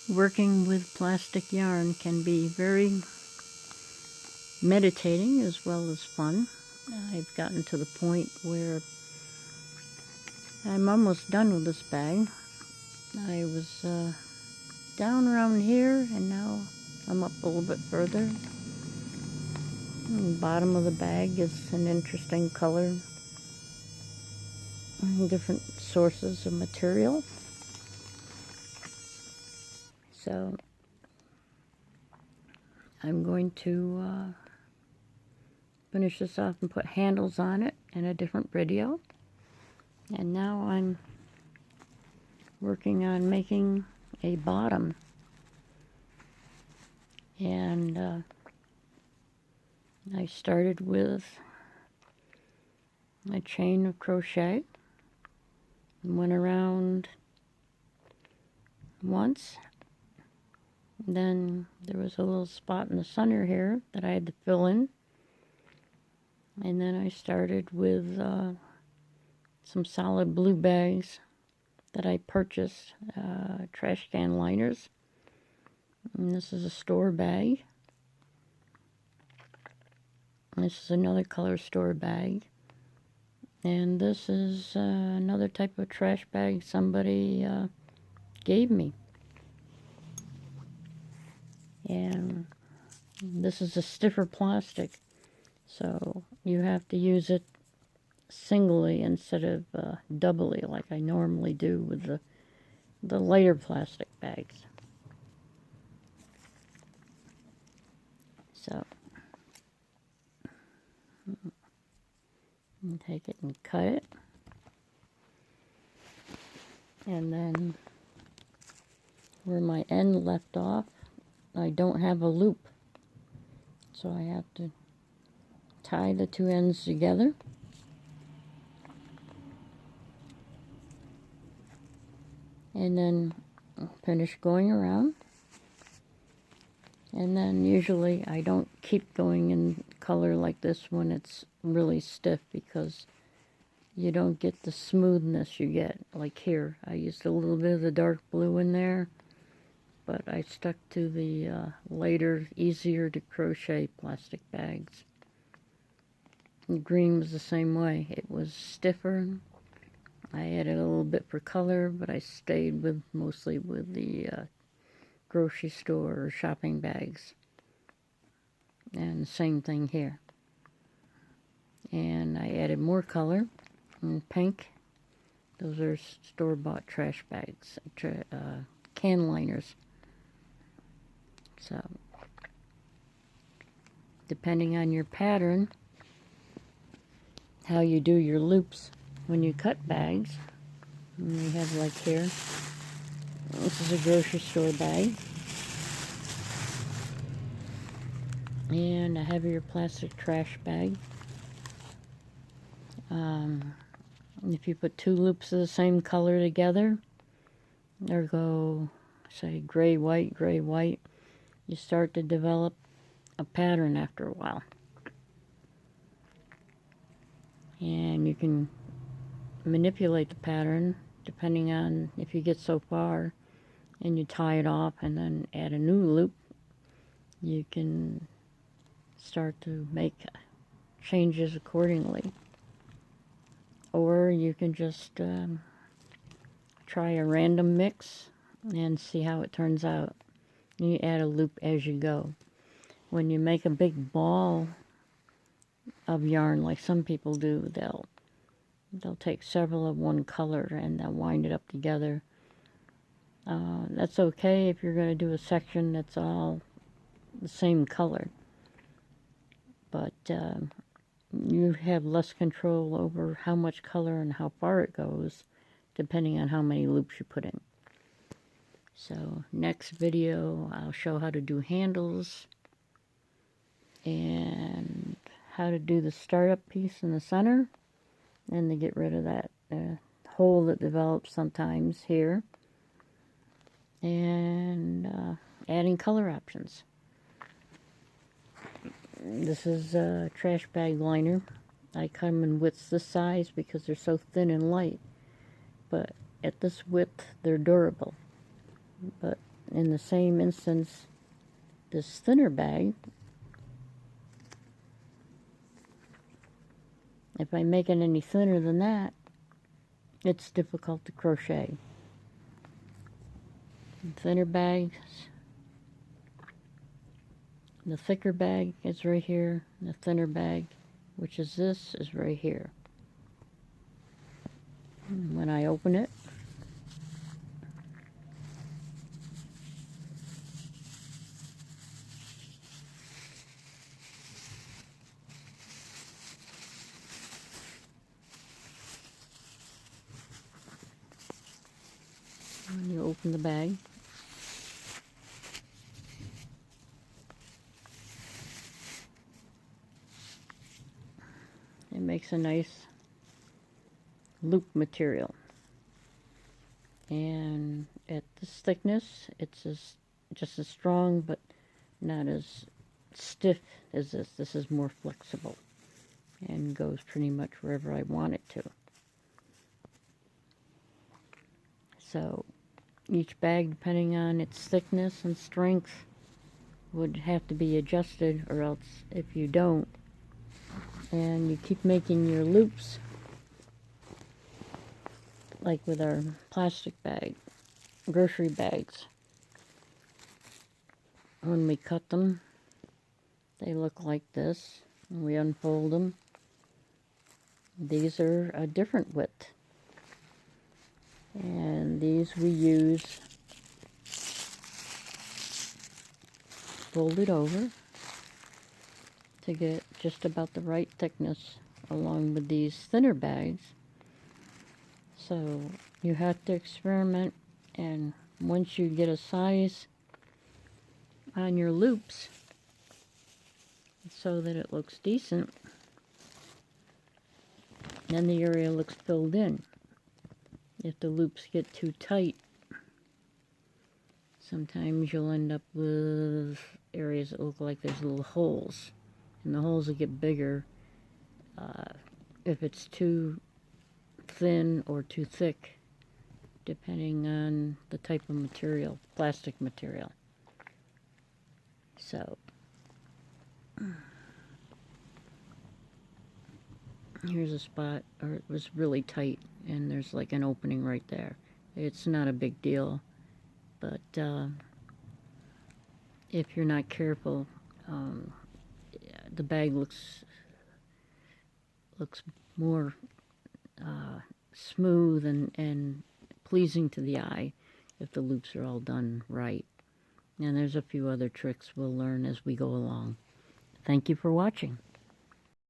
Working with plastic yarn can be very meditating as well as fun. I've gotten to the point where I'm almost done with this bag. I was down around here, and now I'm up a little bit further. The bottom of the bag is an interesting color. Different sources of material. So I'm going to finish this off and put handles on it in a different video. And now I'm working on making a bottom. And I started with a chain of crochet and went around once. Then there was a little spot in the center here that I had to fill in. And then I started with some solid blue bags that I purchased, trash can liners. And this is a store bag. This is another color store bag. And this is another type of trash bag somebody gave me. And this is a stiffer plastic, so you have to use it singly instead of doubly like I normally do with the lighter plastic bags. So take it and cut it, and then where my end left off, I don't have a loop, so I have to tie the two ends together. And then finish going around. And then usually I don't keep going in color like this when it's really stiff, because you don't get the smoothness you get. Like here, I used a little bit of the dark blue in there, but I stuck to the lighter, easier to crochet plastic bags. The green was the same way. It was stiffer. I added a little bit for color, but I stayed with mostly with the grocery store or shopping bags. And the same thing here. And I added more color in pink. Those are store-bought trash bags, can liners. So, depending on your pattern, how you do your loops when you cut bags. And we have, like here, this is a grocery store bag. And a heavier plastic trash bag. If you put two loops of the same color together, or go, say, gray, white, you start to develop a pattern after a while. And you can manipulate the pattern depending on if you get so far and you tie it off and then add a new loop. You can start to make changes accordingly. Or you can just try a random mix and see how it turns out. You add a loop as you go. When you make a big ball of yarn, like some people do, they'll take several of one color and they'll wind it up together. That's okay if you're going to do a section that's all the same color. But you have less control over how much color and how far it goes, depending on how many loops you put in. So next video, I'll show how to do handles and how to do the startup piece in the center, and to get rid of that hole that develops sometimes here, and adding color options. This is a trash bag liner. I cut them in widths this size because they're so thin and light, but at this width they're durable. But in the same instance, this thinner bag, if I make it any thinner than that, it's difficult to crochet. Thinner bags, the thicker bag is right here, the thinner bag, which is this, is right here. And when I open it, when you open the bag, it makes a nice loop material. And at this thickness, it's just as strong, but not as stiff as this. This is more flexible and goes pretty much wherever I want it to. So each bag, depending on its thickness and strength, would have to be adjusted, or else if you don't, and you keep making your loops, like with our plastic bag, grocery bags, when we cut them, they look like this, and we unfold them. These are a different width, and these we use folded over to get just about the right thickness, along with these thinner bags. So you have to experiment, and once you get a size on your loops so that it looks decent, then the area looks filled in. If the loops get too tight, sometimes you'll end up with areas that look like there's little holes, and the holes will get bigger if it's too thin or too thick, depending on the type of material, plastic material. So here's a spot, or it was really tight, and there's like an opening right there. It's not a big deal, but if you're not careful, the bag looks more smooth and pleasing to the eye if the loops are all done right. And there's a few other tricks we'll learn as we go along. Thank you for watching.